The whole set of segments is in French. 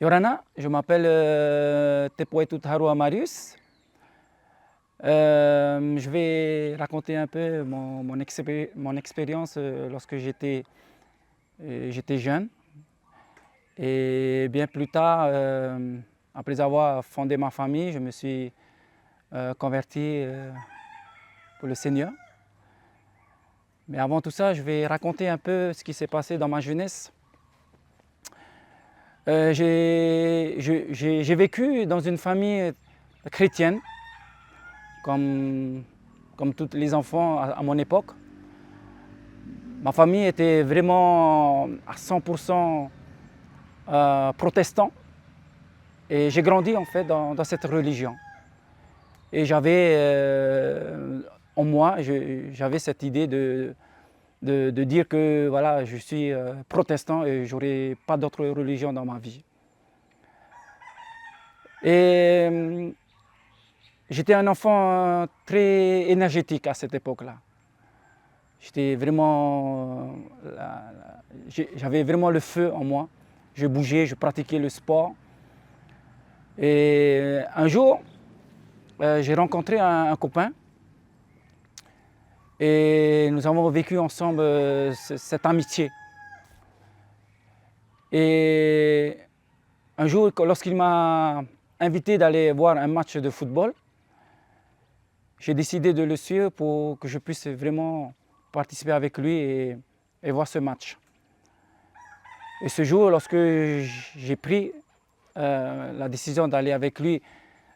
Lorana, je m'appelle Tepoetout Haroua Marius. Je vais raconter un peu mon expérience lorsque j'étais jeune. Et bien plus tard, après avoir fondé ma famille, je me suis converti pour le Seigneur. Mais avant tout ça, je vais raconter un peu ce qui s'est passé dans ma jeunesse. J'ai vécu dans une famille chrétienne, comme tous les enfants à mon époque. Ma famille était vraiment à 100% protestant et j'ai grandi en fait dans cette religion. Et j'avais en moi, j'avais cette idée de dire que voilà, je suis protestant et je n'aurai pas d'autre religion dans ma vie. Et j'étais un enfant très énergétique à cette époque-là. J'étais vraiment, j'avais vraiment le feu en moi. Je bougeais, je pratiquais le sport. Et un jour, j'ai rencontré un copain et nous avons vécu ensemble cette amitié. Et un jour, lorsqu'il m'a invité d'aller voir un match de football, j'ai décidé de le suivre pour que je puisse vraiment participer avec lui et voir ce match. Et ce jour, lorsque j'ai pris la décision d'aller avec lui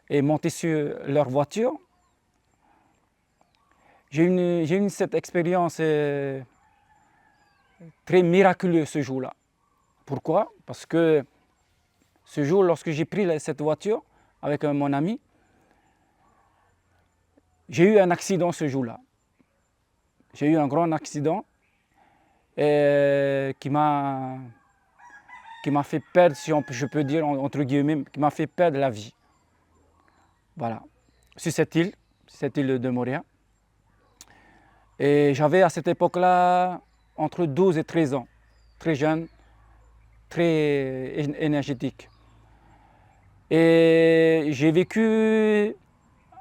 et monter sur leur voiture, j'ai eu cette expérience très miraculeuse ce jour-là. Pourquoi? Parce que ce jour, lorsque j'ai pris cette voiture avec mon ami, j'ai eu un accident ce jour-là. J'ai eu un grand accident qui m'a fait perdre, si je peux dire entre guillemets, qui m'a fait perdre la vie. Voilà, sur cette île de Moria. Et j'avais à cette époque-là entre 12 et 13 ans, très jeune, très énergétique. Et j'ai vécu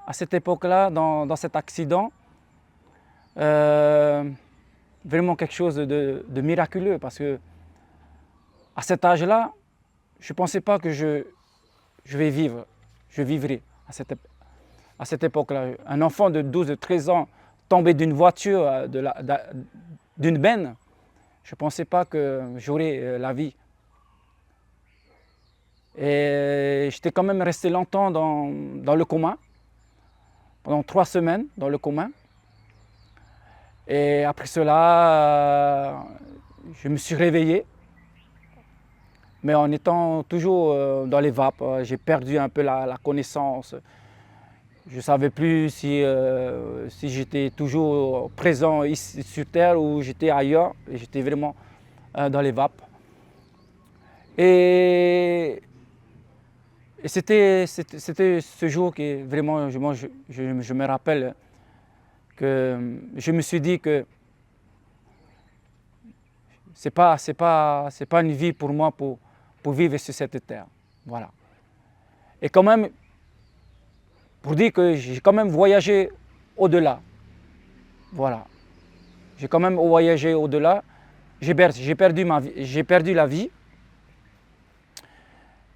à cette époque-là, dans cet accident, vraiment quelque chose de miraculeux parce que à cet âge-là, je ne pensais pas que je vivrais à cette époque-là. Un enfant de 12-13 ans tombé d'une voiture, d'une benne, je ne pensais pas que j'aurais la vie. Et j'étais quand même resté longtemps dans le coma, pendant 3 semaines dans le coma. Et après cela, je me suis réveillé, mais en étant toujours dans les vapes. J'ai perdu un peu la connaissance. Je ne savais plus si j'étais toujours présent ici sur Terre ou j'étais ailleurs. J'étais vraiment dans les vapes. Et c'était ce jour qui vraiment, je me rappelle que je me suis dit que c'est pas une vie pour moi pour vivre sur cette terre. Voilà. Et quand même, pour dire que j'ai quand même voyagé au-delà. Voilà. J'ai quand même voyagé au-delà. J'ai perdu la vie.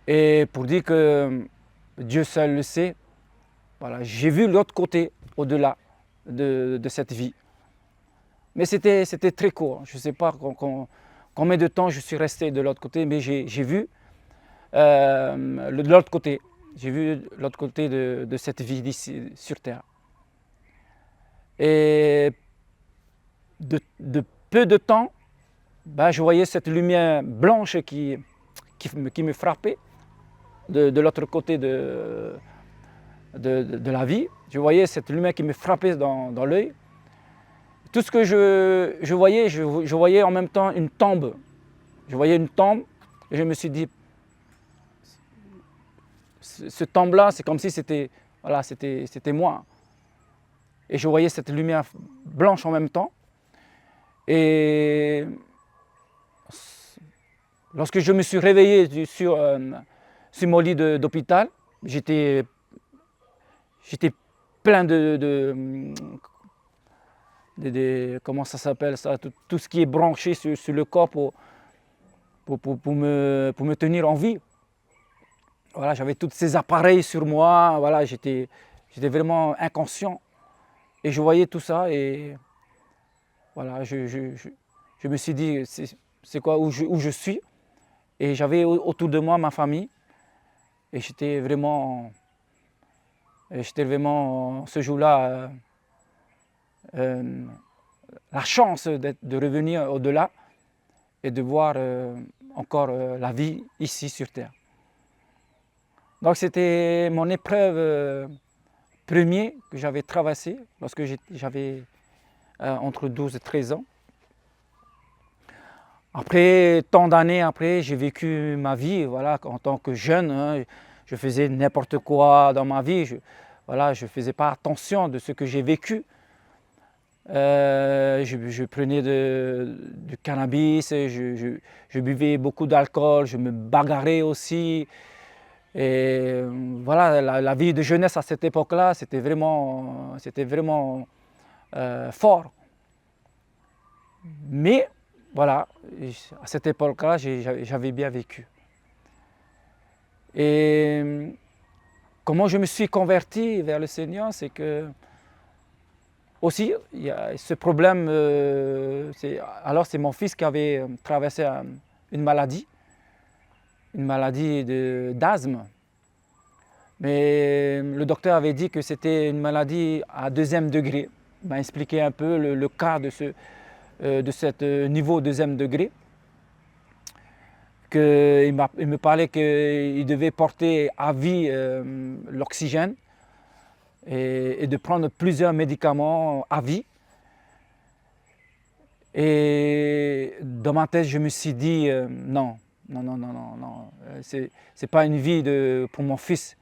Et pour dire que Dieu seul le sait, voilà, j'ai vu l'autre côté au-delà de cette vie. Mais c'était très court. Je ne sais pas combien de temps je suis resté de l'autre côté, mais j'ai vu l'autre côté. J'ai vu l'autre côté de cette vie d'ici sur Terre. Et de peu de temps, je voyais cette lumière blanche qui me frappait de l'autre côté de la vie. Je voyais cette lumière qui me frappait dans l'œil. Tout ce que je voyais en même temps une tombe. Je voyais une tombe et je me suis dit, ce tombe-là, c'est comme si c'était moi. Et je voyais cette lumière blanche en même temps. Et lorsque je me suis réveillé sur sur mon lit d'hôpital. J'étais plein comment ça s'appelle ça, tout ce qui est branché sur le corps pour me tenir en vie. Voilà, j'avais tous ces appareils sur moi, voilà, j'étais vraiment inconscient. Et je voyais tout ça et voilà, je me suis dit, c'est quoi où je suis. Et j'avais autour de moi ma famille. Et j'étais vraiment ce jour-là, la chance de revenir au-delà et de voir encore la vie ici sur Terre. Donc c'était mon épreuve première que j'avais traversée lorsque j'avais entre 12 et 13 ans. Après, tant d'années après, j'ai vécu ma vie, voilà, en tant que jeune, hein, je faisais n'importe quoi dans ma vie, voilà, je ne faisais pas attention de ce que j'ai vécu. Je prenais du cannabis, je buvais beaucoup d'alcool, je me bagarrais aussi. Et voilà, la vie de jeunesse à cette époque-là, c'était vraiment fort. Mais voilà, à cette époque-là, j'avais bien vécu. Et comment je me suis converti vers le Seigneur, c'est que aussi, il y a ce problème, alors c'est mon fils qui avait traversé une maladie d'asthme. Mais le docteur avait dit que c'était une maladie à 2e degré. Il m'a expliqué un peu le cas de ce niveau 2e degré. Il me parlait qu'il devait porter à vie l'oxygène et de prendre plusieurs médicaments à vie. Et dans ma tête, je me suis dit non, c'est pas une vie pour mon fils.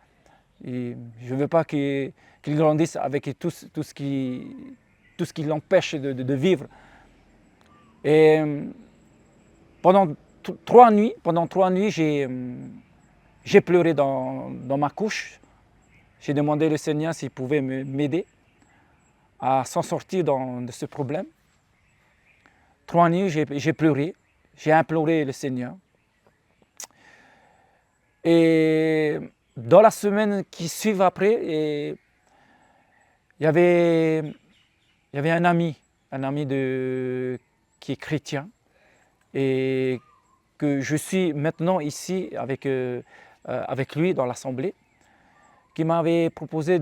Et je ne veux pas qu'il grandisse avec tout ce qui l'empêche de vivre. Et pendant 3 nuits, j'ai pleuré dans ma couche. J'ai demandé au Seigneur s'il pouvait m'aider à s'en sortir de ce problème. 3 nuits, j'ai pleuré, j'ai imploré le Seigneur. Et dans la semaine qui suit après, il y avait un ami qui est chrétien et que je suis maintenant ici avec lui dans l'assemblée, qui m'avait proposé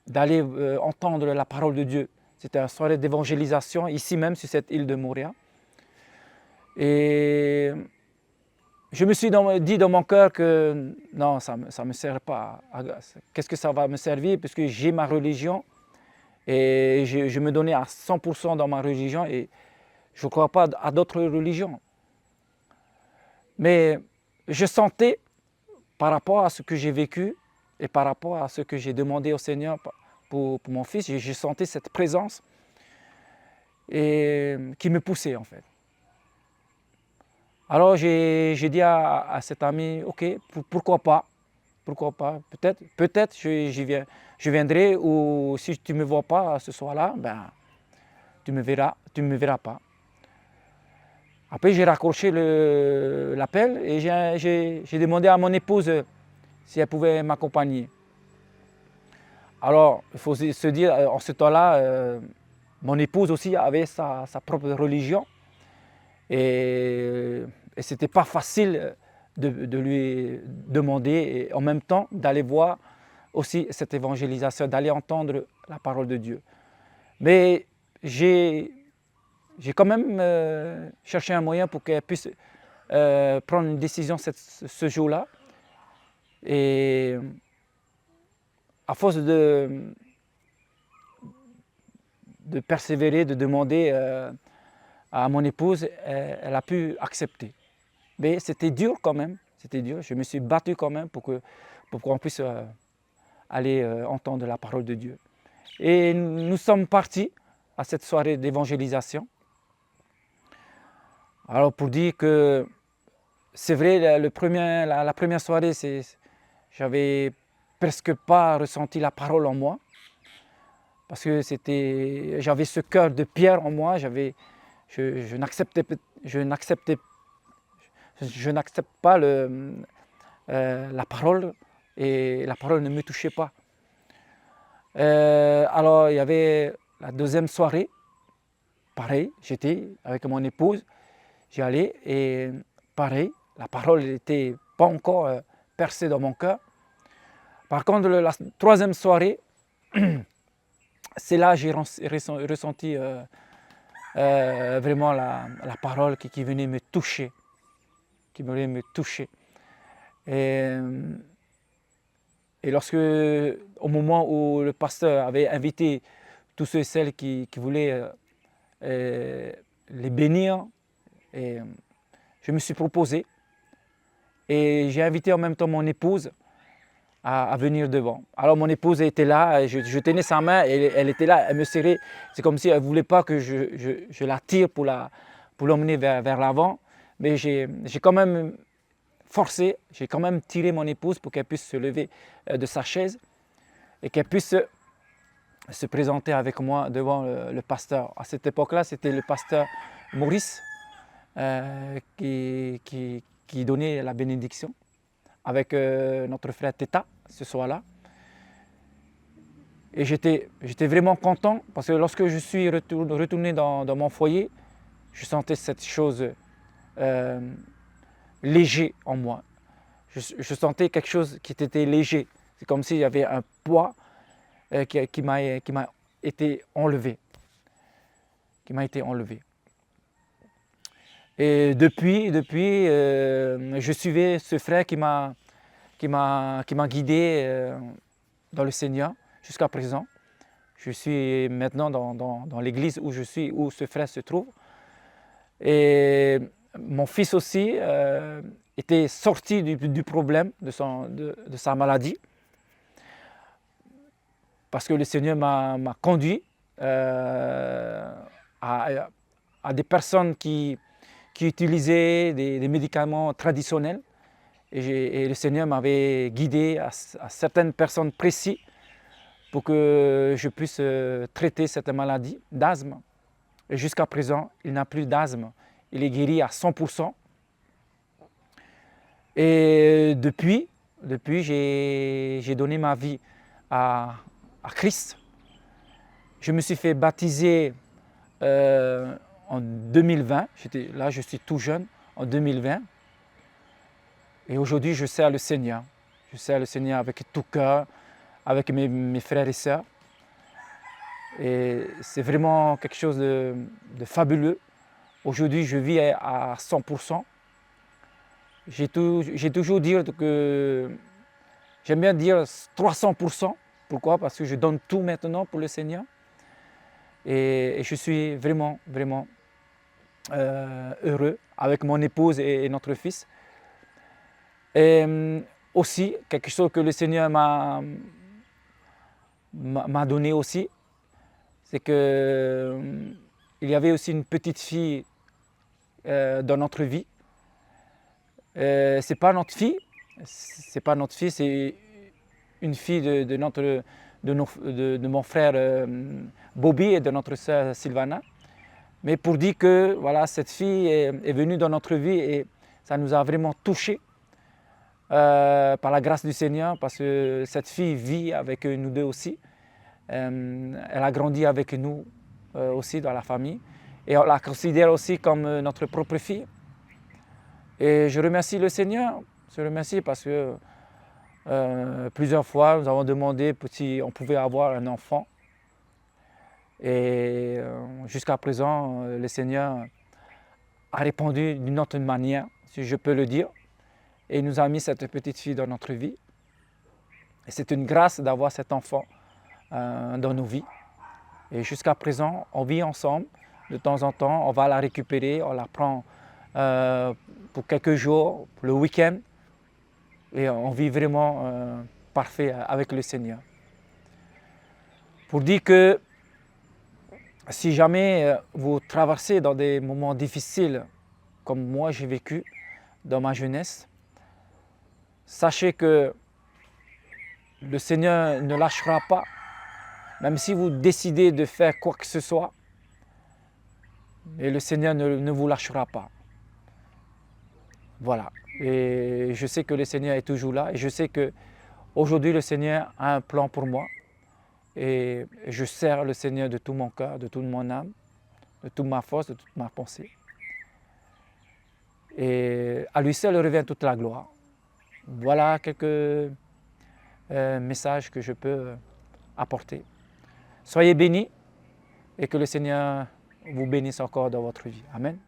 d'aller entendre la parole de Dieu. C'était une soirée d'évangélisation ici même sur cette île de Moria. Et je me suis dit dans mon cœur que non, ça ne me sert pas. Qu'est-ce que ça va me servir puisque j'ai ma religion et je me donnais à 100% dans ma religion et je ne crois pas à d'autres religions. Mais je sentais par rapport à ce que j'ai vécu et par rapport à ce que j'ai demandé au Seigneur pour mon fils, j'ai senti cette présence qui me poussait en fait. Alors j'ai dit à cet ami, ok, pourquoi pas, peut-être je viendrai, ou si tu ne me vois pas ce soir-là, ben, tu me verras pas. Après j'ai raccroché l'appel et j'ai demandé à mon épouse si elle pouvait m'accompagner. Alors il faut se dire, en ce temps-là, mon épouse aussi avait sa propre religion et ce n'était pas facile de lui demander et en même temps d'aller voir aussi cette évangélisation, d'aller entendre la parole de Dieu. Mais j'ai quand même cherché un moyen pour qu'elle puisse prendre une décision ce jour-là. Et à force de persévérer, de demander à mon épouse, elle a pu accepter. Mais c'était dur quand même, c'était dur. Je me suis battu quand même pour qu'on puisse aller entendre la parole de Dieu. Et nous sommes partis à cette soirée d'évangélisation. Alors pour dire que c'est vrai, la première soirée, j'avais presque pas ressenti la parole en moi, parce que j'avais ce cœur de pierre en moi, je n'acceptais, je n'acceptais, je n'accepte pas la parole, et la parole ne me touchait pas. Alors il y avait la deuxième soirée, pareil, j'étais avec mon épouse, j'y allais et pareil, la parole n'était pas encore percée dans mon cœur. Par contre, la troisième soirée, c'est là que j'ai ressenti vraiment la parole qui venait me toucher, qui venait me toucher. Et lorsque, au moment où le pasteur avait invité tous ceux et celles qui voulaient les bénir, et je me suis proposé et j'ai invité en même temps mon épouse à venir devant. Alors mon épouse était là, je tenais sa main et elle était là, elle me serrait. C'est comme si elle ne voulait pas que je la tire pour l'emmener vers l'avant. Mais j'ai quand même forcé, j'ai quand même tiré mon épouse pour qu'elle puisse se lever de sa chaise et qu'elle puisse se présenter avec moi devant le pasteur. À cette époque-là, c'était le pasteur Maurice qui donnait la bénédiction avec notre frère Teta ce soir-là. Et j'étais vraiment content parce que lorsque je suis retourné dans mon foyer, je sentais cette chose léger en moi. Je sentais quelque chose qui était léger. C'est comme s'il y avait un poids qui m'a été enlevé. Et depuis je suivais ce frère qui m'a guidé dans le Seigneur jusqu'à présent. Je suis maintenant dans l'église où ce frère se trouve. Et mon fils aussi était sorti du problème de sa maladie, parce que le Seigneur m'a conduit à des personnes qui utilisaient des médicaments traditionnels. Et le Seigneur m'avait guidé à certaines personnes précises pour que je puisse traiter cette maladie d'asthme. Et jusqu'à présent, il n'a plus d'asthme. Il est guéri à 100%. Et depuis j'ai donné ma vie à Christ. Je me suis fait baptiser en 2020. Là, je suis tout jeune, en 2020. Et aujourd'hui, je sers le Seigneur. Je sers le Seigneur avec tout cœur, avec mes frères et sœurs. Et c'est vraiment quelque chose de fabuleux. Aujourd'hui, je vis à 100%. J'ai toujours dit que j'aime bien dire 300%. Pourquoi? Parce que je donne tout maintenant pour le Seigneur. Et je suis vraiment heureux avec mon épouse et notre fils. Et aussi, quelque chose que le Seigneur m'a donné aussi, c'est que il y avait aussi une petite fille dans notre vie. C'est pas notre fille, c'est une fille de mon frère Bobby et de notre sœur Sylvana. Mais pour dire que voilà, cette fille est venue dans notre vie et ça nous a vraiment touchés par la grâce du Seigneur, parce que cette fille vit avec nous deux aussi. Elle a grandi avec nous aussi dans la famille et on la considère aussi comme notre propre fille. Et je remercie le Seigneur, parce que plusieurs fois nous avons demandé si on pouvait avoir un enfant. Et jusqu'à présent, le Seigneur a répondu d'une autre manière, si je peux le dire. Et il nous a mis cette petite fille dans notre vie. Et c'est une grâce d'avoir cet enfant dans nos vies. Et jusqu'à présent, on vit ensemble. De temps en temps, on va la récupérer, on la prend pour quelques jours, pour le week-end. Et on vit vraiment parfait avec le Seigneur. Pour dire que si jamais vous traversez dans des moments difficiles, comme moi j'ai vécu, dans ma jeunesse. Sachez que le Seigneur ne lâchera pas, même si vous décidez de faire quoi que ce soit, et le Seigneur ne vous lâchera pas. Voilà. Et je sais que le Seigneur est toujours là, et je sais qu'aujourd'hui le Seigneur a un plan pour moi, et je sers le Seigneur de tout mon cœur, de toute mon âme, de toute ma force, de toute ma pensée. Et à lui seul revient toute la gloire. Voilà quelques messages que je peux apporter. Soyez bénis et que le Seigneur vous bénisse encore dans votre vie. Amen.